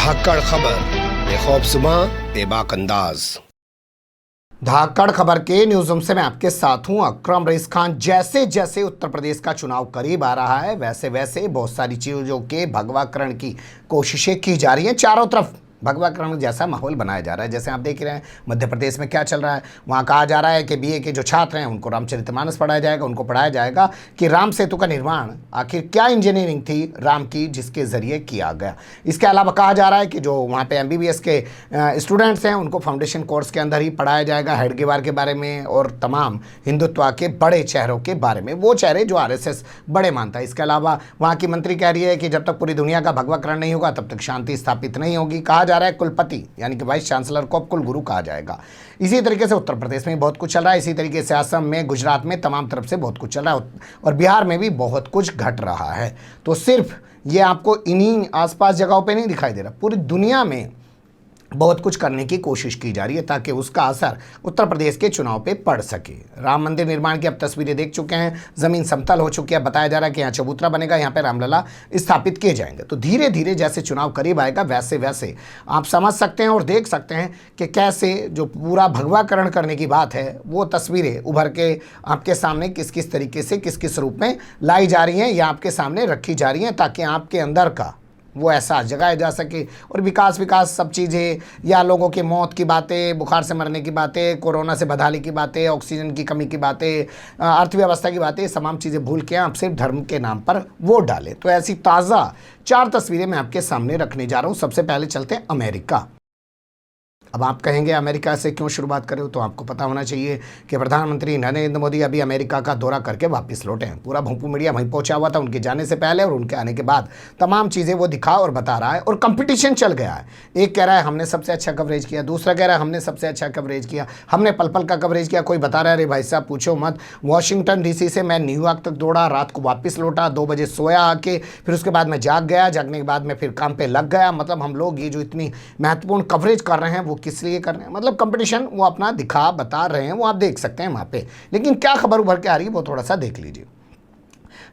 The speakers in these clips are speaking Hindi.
धाकड़ खबर, बेखौफजुमा बेबाक अंदाज। धाकड़ खबर के न्यूज रूम से मैं आपके साथ हूं अकरम रईस खान। जैसे जैसे उत्तर प्रदेश का चुनाव करीब आ रहा है वैसे वैसे बहुत सारी चीजों के भगवाकरण की कोशिशें की जा रही हैं। चारों तरफ भगवाकरण जैसा माहौल बनाया जा रहा है। जैसे आप देख रहे हैं मध्य प्रदेश में क्या चल रहा है। वहाँ कहा जा रहा है कि बीए के जो छात्र हैं उनको रामचरितमानस पढ़ाया जाएगा, उनको पढ़ाया जाएगा कि राम सेतु का निर्माण आखिर क्या इंजीनियरिंग थी राम की जिसके ज़रिए किया गया। इसके अलावा कहा जा रहा है कि जो वहाँ पे MBBS के स्टूडेंट्स हैं उनको फाउंडेशन कोर्स के अंदर ही पढ़ाया जाएगा हेडगेवार के बारे में और तमाम हिंदुत्व के बड़े चेहरों के बारे में, वो चेहरे जो RSS बड़े मानता है। इसके अलावा वहाँ की मंत्री कह रही है कि जब तक पूरी दुनिया का भगवाकरण नहीं होगा तब तक शांति स्थापित नहीं होगी। कहा जा रहा है कुलपति यानी कि वाइस चांसलर को अब कुल गुरु कहा जाएगा। इसी तरीके से उत्तर प्रदेश में बहुत कुछ चल रहा है। इसी तरीके से असम में, गुजरात में तमाम तरफ से बहुत कुछ चल रहा है और बिहार में भी बहुत कुछ घट रहा है। तो सिर्फ ये आपको इन्हीं आसपास जगहों पे नहीं दिखाई दे रहा, पूरी दुनिया में बहुत कुछ करने की कोशिश की जा रही है ताकि उसका असर उत्तर प्रदेश के चुनाव पे पड़ सके। राम मंदिर निर्माण की अब तस्वीरें देख चुके हैं, ज़मीन समतल हो चुकी है। बताया जा रहा है कि यहाँ चबूतरा बनेगा, यहाँ पे रामलला स्थापित किए जाएंगे। तो धीरे धीरे जैसे चुनाव करीब आएगा वैसे वैसे आप समझ सकते हैं और देख सकते हैं कि कैसे जो पूरा भगवाकरण करने की बात है वो तस्वीरें उभर के आपके सामने किस किस तरीके से किस किस रूप में लाई जा रही हैं या आपके सामने रखी जा रही हैं ताकि आपके अंदर का वो एहसास जगाया जा सके। और विकास सब चीज़ें या लोगों की मौत की बातें, बुखार से मरने की बातें, कोरोना से बदहाली की बातें, ऑक्सीजन की कमी की बातें, अर्थव्यवस्था की बातें, तमाम चीज़ें भूल के आप सिर्फ धर्म के नाम पर वोट डालें। तो ऐसी ताज़ा 4 तस्वीरें मैं आपके सामने रखने जा रहा हूँ। सबसे पहले चलते हैं अमेरिका। अब आप कहेंगे अमेरिका से क्यों शुरुआत करें, तो आपको पता होना चाहिए कि प्रधानमंत्री नरेंद्र मोदी अभी अमेरिका का दौरा करके वापस लौटे हैं। पूरा भोंपू मीडिया वहीं पहुंचा हुआ था उनके जाने से पहले और उनके आने के बाद तमाम चीज़ें वो दिखा और बता रहा है और कंपटीशन चल गया है। एक कह रहा है हमने सबसे अच्छा कवरेज किया, दूसरा कह रहा है हमने सबसे अच्छा कवरेज किया, हमने पल पल का कवरेज किया। कोई बता रहा है अरे भाई साहब पूछो मत, वाशिंगटन DC से मैं न्यूयॉर्क तक दौड़ा, रात को वापस लौटा, 2 बजे सोया आके, फिर उसके बाद मैं जाग गया, जागने के बाद मैं फिर काम पर लग गया। मतलब हम लोग ये जो इतनी महत्वपूर्ण कवरेज कर रहे हैं वो किस लिए कर रहे हैं, मतलब कंपटीशन वो अपना दिखा बता रहे हैं, वो आप देख सकते हैं वहाँ पे। लेकिन क्या खबर उभर के आ रही है वो थोड़ा सा देख लीजिए।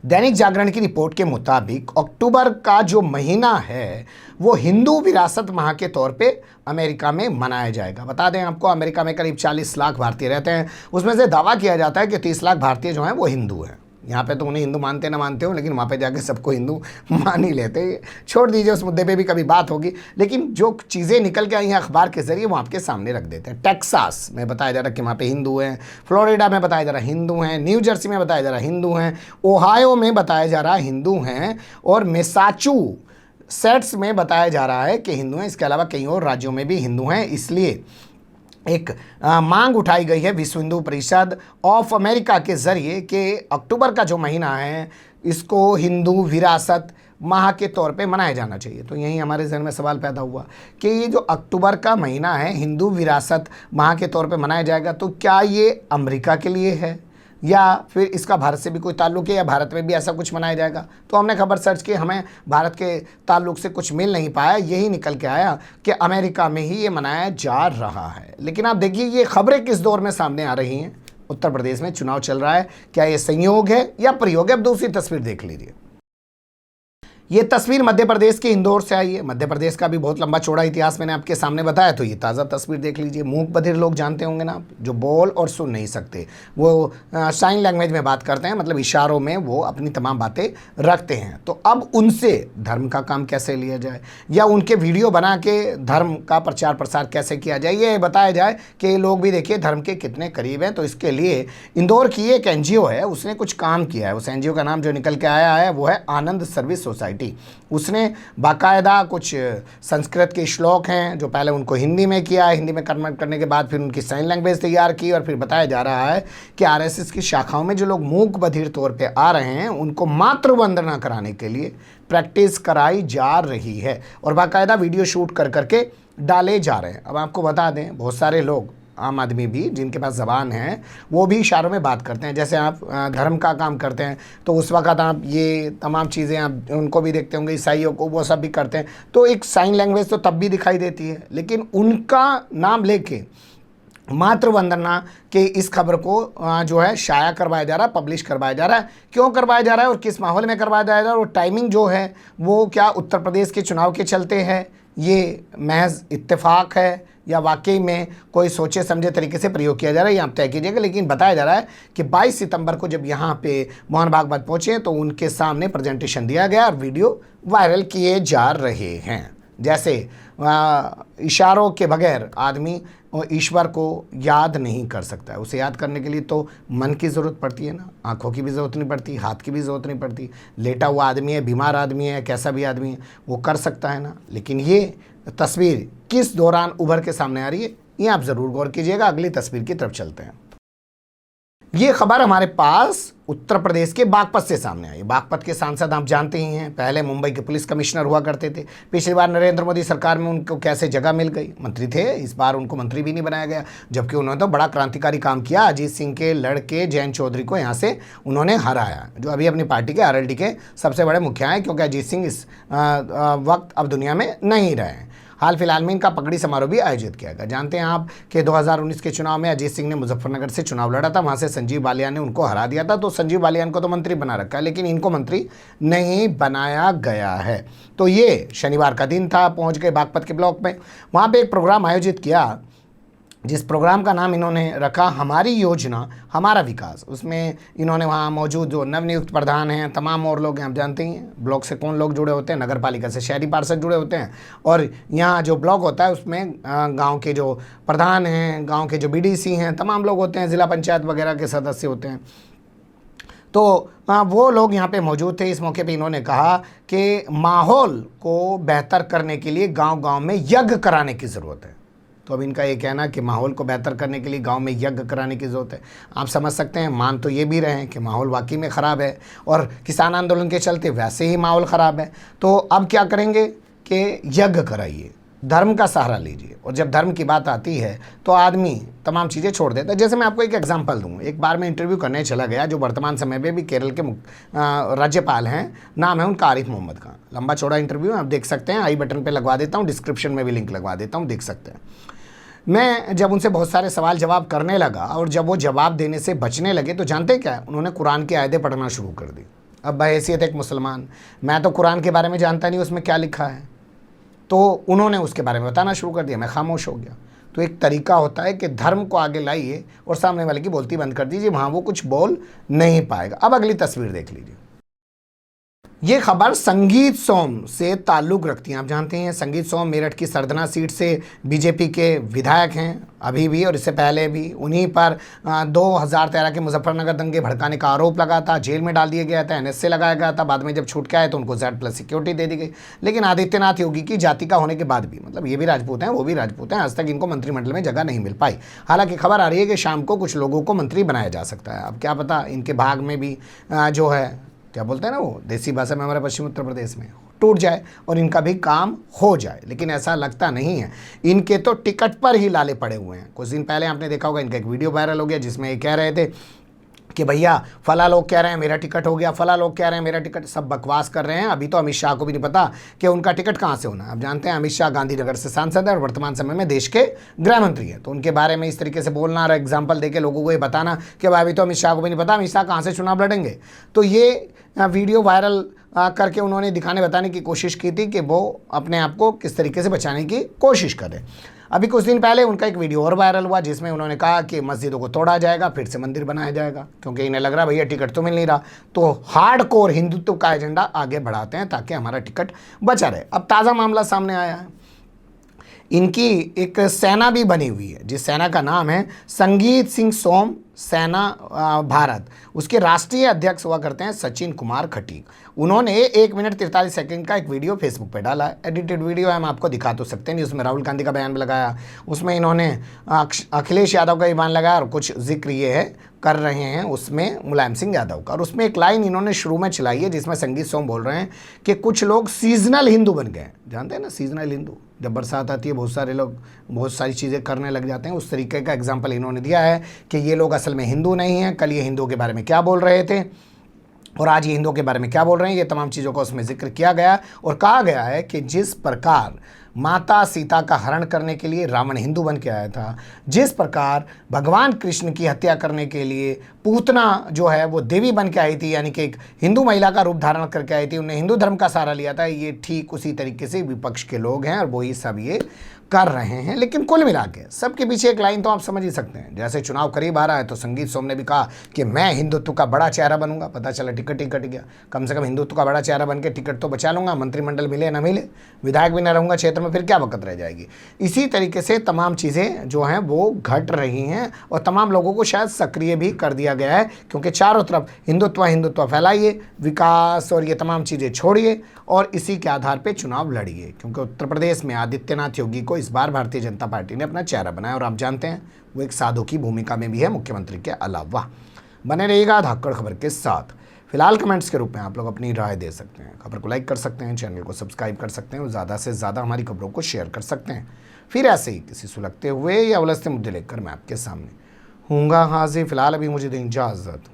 दैनिक जागरण की रिपोर्ट के मुताबिक अक्टूबर का जो महीना है वो हिंदू विरासत माह के तौर पे अमेरिका में मनाया जाएगा। बता दें आपको अमेरिका में करीब 40 लाख भारतीय रहते हैं। उसमें से दावा किया जाता है कि 30 लाख भारतीय जो हैं वो हिंदू हैं। यहाँ पे तो उन्हें हिंदू मानते ना मानते हो, लेकिन वहाँ पे जाके सबको हिंदू मान ही लेते हैं। छोड़ दीजिए, उस मुद्दे पे भी कभी बात होगी। लेकिन जो चीज़ें निकल के आई हैं अखबार के जरिए वो आपके सामने रख देते हैं। टेक्सास में बताया जा रहा है कि वहाँ पे हिंदू हैं, फ्लोरिडा में बताया जा रहा है हिंदू हैं, न्यू जर्सी में बताया जा रहा है हिंदू हैं, ओहायो में बताया जा रहा है हिंदू हैं और मैसाचुसेट्स में बताया जा रहा है कि हिंदू हैं। इसके अलावा कई और राज्यों में भी हिंदू हैं। इसलिए एक मांग उठाई गई है विश्व हिंदू परिषद ऑफ अमेरिका के ज़रिए कि अक्टूबर का जो महीना है इसको हिंदू विरासत माह के तौर पे मनाया जाना चाहिए। तो यहीं हमारे जहन में सवाल पैदा हुआ कि ये जो अक्टूबर का महीना है हिंदू विरासत माह के तौर पे मनाया जाएगा, तो क्या ये अमेरिका के लिए है या फिर इसका भारत से भी कोई ताल्लुक है या भारत में भी ऐसा कुछ मनाया जाएगा। तो हमने खबर सर्च की, हमें भारत के ताल्लुक से कुछ मिल नहीं पाया। यही निकल के आया कि अमेरिका में ही ये मनाया जा रहा है। लेकिन आप देखिए ये खबरें किस दौर में सामने आ रही हैं। उत्तर प्रदेश में चुनाव चल रहा है, क्या ये संयोग है या प्रयोग है। अब दूसरी तस्वीर देख लीजिए। ये तस्वीर मध्य प्रदेश के इंदौर से आई है। मध्य प्रदेश का भी बहुत लंबा चौड़ा इतिहास मैंने आपके सामने बताया। तो ये ताज़ा तस्वीर देख लीजिए। मूक बधिर लोग जानते होंगे ना, जो बोल और सुन नहीं सकते, वो साइन लैंग्वेज में बात करते हैं, मतलब इशारों में वो अपनी तमाम बातें रखते हैं। तो अब उनसे धर्म का काम कैसे लिया जाए या उनके वीडियो बना के धर्म का प्रचार प्रसार कैसे किया जाए, ये बताया जाए कि लोग भी देखिए धर्म के कितने करीब हैं। तो इसके लिए इंदौर की एक NGO है, उसने कुछ काम किया है। उस NGO का नाम जो निकल के आया है वो है आनंद सर्विस सोसाइटी। उसने बाकायदा कुछ संस्कृत के श्लोक हैं जो पहले उनको हिंदी में किया, हिंदी में कन्वर्ट करने के बाद फिर उनकी साइन लैंग्वेज तैयार की और फिर बताया जा रहा है कि RSS की शाखाओं में जो लोग मूक बधिर तौर पे आ रहे हैं उनको मातृ वंदना कराने के लिए प्रैक्टिस कराई जा रही है और बाकायदा वीडियो शूट कर करके डाले जा रहे हैं। अब आपको बता दें बहुत सारे लोग, आम आदमी भी जिनके पास ज़बान है, वो भी इशारों में बात करते हैं। जैसे आप धर्म का काम करते हैं तो उस वक्त आप ये तमाम चीज़ें आप उनको भी देखते होंगे, ईसाइयों को, वो सब भी करते हैं। तो एक साइन लैंग्वेज तो तब भी दिखाई देती है, लेकिन उनका नाम लेके मातृ वंदना के इस खबर को जो है शाया करवाया जा रहा है, पब्लिश करवाया जा रहा है। क्यों करवाया जा रहा है और किस माहौल में करवाया जा रहा है और टाइमिंग जो है वो क्या उत्तर प्रदेश के चुनाव के चलते है ये महज इत्तेफाक है या वाकई में कोई सोचे समझे तरीके से प्रयोग किया जा रहा है, ये आप तय कीजिएगा। लेकिन बताया जा रहा है कि 22 सितंबर को जब यहाँ पे मोहन भागवत पहुँचे तो उनके सामने प्रेजेंटेशन दिया गया और वीडियो वायरल किए जा रहे हैं। जैसे इशारों के बगैर आदमी ईश्वर को याद नहीं कर सकता है। उसे याद करने के लिए तो मन की ज़रूरत पड़ती है ना, आँखों की भी ज़रूरत नहीं पड़ती, हाथ की भी ज़रूरत नहीं पड़ती। लेटा हुआ आदमी है, बीमार आदमी है, कैसा भी आदमी है, वो कर सकता है ना। लेकिन ये तस्वीर किस दौरान उभर के सामने आ रही है, ये आप ज़रूर गौर कीजिएगा। अगली तस्वीर की तरफ चलते हैं। ये खबर हमारे पास उत्तर प्रदेश के बागपत से सामने आई। बागपत के सांसद आप जानते ही हैं, पहले मुंबई के पुलिस कमिश्नर हुआ करते थे। पिछली बार नरेंद्र मोदी सरकार में उनको कैसे जगह मिल गई, मंत्री थे, इस बार उनको मंत्री भी नहीं बनाया गया, जबकि उन्होंने तो बड़ा क्रांतिकारी काम किया। अजीत सिंह के लड़के जयंत चौधरी को यहाँ से उन्होंने हराया, जो अभी अपनी पार्टी के आरएलडी के सबसे बड़े मुखिया हैं, क्योंकि अजीत सिंह इस वक्त अब दुनिया में नहीं रहे हैं। हाल फिलहाल में इनका पगड़ी समारोह भी आयोजित किया गया। जानते हैं आप कि 2019 के चुनाव में अजीत सिंह ने मुजफ्फरनगर से चुनाव लड़ा था, वहां से संजीव बालियान ने उनको हरा दिया था। तो संजीव बालियान को तो मंत्री बना रखा है, लेकिन इनको मंत्री नहीं बनाया गया है। तो ये शनिवार का दिन था, पहुंच गए बागपत के ब्लॉक में, वहाँ पे एक प्रोग्राम आयोजित किया, जिस प्रोग्राम का नाम इन्होंने रखा हमारी योजना हमारा विकास। उसमें इन्होंने वहाँ मौजूद जो नवनियुक्त प्रधान हैं, तमाम और लोग हैं, आप जानते ही हैं ब्लॉक से कौन लोग जुड़े होते हैं, नगर पालिका से शहरी पार्षद जुड़े होते हैं, और यहाँ जो ब्लॉक होता है उसमें गांव के जो प्रधान हैं, गांव के जो बीडीसी हैं, तमाम लोग होते हैं, ज़िला पंचायत वगैरह के सदस्य होते हैं। तो वो लोग यहाँ पे मौजूद थे। इस मौके पे इन्होंने कहा कि माहौल को बेहतर करने के लिए गांव-गांव में यज्ञ कराने की ज़रूरत है। तो अब इनका ये कहना कि माहौल को बेहतर करने के लिए गांव में यज्ञ कराने की ज़रूरत है। आप समझ सकते हैं, मान तो ये भी रहे हैं कि माहौल वाकई में ख़राब है और किसान आंदोलन के चलते वैसे ही माहौल ख़राब है। तो अब क्या करेंगे कि यज्ञ कराइए, धर्म का सहारा लीजिए। और जब धर्म की बात आती है तो आदमी तमाम चीज़ें छोड़ देता है। जैसे मैं आपको एक एग्जांपल दूं, एक बार मैं इंटरव्यू करने चला गया जो वर्तमान समय में भी केरल के राज्यपाल हैं, नाम है उनका आरिफ मोहम्मद खान। लंबा चौड़ा इंटरव्यू आप देख सकते हैं, आई बटन पर लगवा देता हूँ, डिस्क्रिप्शन में भी लिंक लगवा देता हूँ, देख सकते हैं। मैं जब उनसे बहुत सारे सवाल जवाब करने लगा और जब वो जवाब देने से बचने लगे तो जानते क्या है, उन्होंने कुरान की आयतें पढ़ना शुरू कर दी। अब बहैसियत एक मुसलमान, मैं तो कुरान के बारे में जानता नहीं उसमें क्या लिखा है, तो उन्होंने उसके बारे में बताना शुरू कर दिया, मैं खामोश हो गया। तो एक तरीका होता है कि धर्म को आगे लाइए और सामने वाले की बोलती बंद कर दीजिए, वहाँ वो कुछ बोल नहीं पाएगा। अब अगली तस्वीर देख लीजिए। ये खबर संगीत सोम से ताल्लुक़ रखती है। आप जानते हैं संगीत सोम मेरठ की सरदना सीट से बीजेपी के विधायक हैं, अभी भी और इससे पहले भी। उन्हीं पर 2013 के मुजफ्फरनगर दंगे भड़काने का आरोप लगा था, जेल में डाल दिया गया था, एनएसए लगाया गया था। बाद में जब छूट के आए तो उनको Z+ सिक्योरिटी दे दी गई। लेकिन आदित्यनाथ योगी की जाति का होने के बाद भी, मतलब ये भी राजपूत हैं वो भी राजपूत हैं, आज तक इनको मंत्रिमंडल में जगह नहीं मिल पाई। हालांकि खबर आ रही है कि शाम को कुछ लोगों को मंत्री बनाया जा सकता है। अब क्या पता इनके भाग में भी जो है, क्या बोलते हैं ना वो देसी भाषा में हमारे पश्चिम उत्तर प्रदेश में, टूट जाए और इनका भी काम हो जाए। लेकिन ऐसा लगता नहीं है। इनके तो टिकट पर ही लाले पड़े हुए हैं। कुछ दिन पहले आपने देखा होगा, इनका एक वीडियो वायरल हो गया जिसमें ये कह रहे थे कि भैया फला लोग कह रहे हैं मेरा टिकट हो गया, फला लोग कह रहे हैं मेरा टिकट। सब बकवास कर रहे हैं। अभी तो अमित शाह को भी नहीं पता कि उनका टिकट कहाँ से होना है। आप जानते हैं अमित शाह गांधीनगर से सांसद है और वर्तमान समय में देश के गृह मंत्री है। तो उनके बारे में इस तरीके से बोलना और एग्जाम्पल देके लोगों को ये बताना कि भाई अभी तो अमित शाह को भी नहीं पता अमित शाह कहाँ से चुनाव लड़ेंगे। तो ये वीडियो वायरल करके उन्होंने दिखाने बताने की कोशिश की थी कि वो अपने आप को किस तरीके से बचाने की कोशिश करें। अभी कुछ दिन पहले उनका एक वीडियो और वायरल हुआ जिसमें उन्होंने कहा कि मस्जिदों को तोड़ा जाएगा, फिर से मंदिर बनाया जाएगा, क्योंकि इन्हें लग रहा भैया टिकट तो मिल नहीं रहा। तो हार्डकोर हिंदुत्व का एजेंडा आगे बढ़ाते हैं ताकि हमारा टिकट बचा रहे। अब ताज़ा मामला सामने आया है, इनकी एक सेना भी बनी हुई है जिस सेना का नाम है संगीत सिंह सोम सेना भारत। उसके राष्ट्रीय अध्यक्ष हुआ करते हैं सचिन कुमार खटीक। उन्होंने 1 मिनट 43 सेकंड का एक वीडियो फेसबुक पे डाला है। एडिटेड वीडियो है, हम आपको दिखा तो सकते नहीं। उसमें राहुल गांधी का बयान भी लगाया, उसमें इन्होंने अखिलेश यादव का भी बयान लगाया और कुछ जिक्र ये है कर रहे हैं उसमें मुलायम सिंह यादव का। और उसमें एक लाइन इन्होंने शुरू में चलाई है जिसमें संगीत सोम बोल रहे हैं कि कुछ लोग सीजनल हिंदू बन गए। जानते हैं ना सीजनल हिंदू, जब बरसात आती है बहुत सारे लोग बहुत सारी चीज़ें करने लग जाते हैं। उस तरीके का एग्जाम्पल इन्होंने दिया है कि ये लोग असल में हिंदू नहीं हैं। कल ये हिंदुओं के बारे में क्या बोल रहे थे और आज ये हिंदुओं के बारे में क्या बोल रहे हैं, ये तमाम चीज़ों का उसमें जिक्र किया गया और कहा गया है कि जिस प्रकार माता सीता का हरण करने के लिए रावण हिंदू बन के आया था, जिस प्रकार भगवान कृष्ण की हत्या करने के लिए पूतना जो है वो देवी बन के आई थी, यानी कि एक हिंदू महिला का रूप धारण करके आई थी, उन्हें हिंदू धर्म का सहारा लिया था, ये ठीक उसी तरीके से विपक्ष के लोग हैं और वही सब ये कर रहे हैं। लेकिन कुल मिला के सबके पीछे एक लाइन तो आप समझ ही सकते हैं। जैसे चुनाव करीब आ रहा है तो संगीत सोम ने भी कहा कि मैं हिंदुत्व का बड़ा चेहरा बनूंगा, पता चला टिकट ही कट गया। कम से कम हिंदुत्व का बड़ा चेहरा बन के टिकट तो बचा लूंगा, मंत्रिमंडल मिले ना मिले, विधायक भी ना रहूंगा क्षेत्र में, फिर क्या वक़्त रह जाएगी। इसी तरीके से तमाम चीज़ें जो हैं वो घट रही हैं और तमाम लोगों को शायद सक्रिय भी कर दिया गया है, क्योंकि चारों तरफ हिंदुत्व हिंदुत्व फैलाइए, विकास और ये तमाम चीज़ें छोड़िए और इसी के आधार पर चुनाव लड़िए, क्योंकि उत्तर प्रदेश में आदित्यनाथ योगी को इस बार भारतीय जनता पार्टी ने अपना चेहरा बनाया और आप जानते हैं वो एक साधु की भूमिका में भी है मुख्यमंत्री के अलावा। बने रहिएगा धाकड़ खबर के साथ। फिलहाल कमेंट्स के रूप में आप लोग अपनी राय दे सकते हैं, खबर को लाइक कर सकते हैं, चैनल को सब्सक्राइब कर सकते हैं और ज़्यादा से ज़्यादा हमारी खबरों को शेयर कर सकते हैं। फिर ऐसे ही किसी सुलगते हुए या उलझते मुद्दे लेकर मैं आपके सामने हूँगा हाजिर। फिलहाल अभी मुझे दें इजाज़त।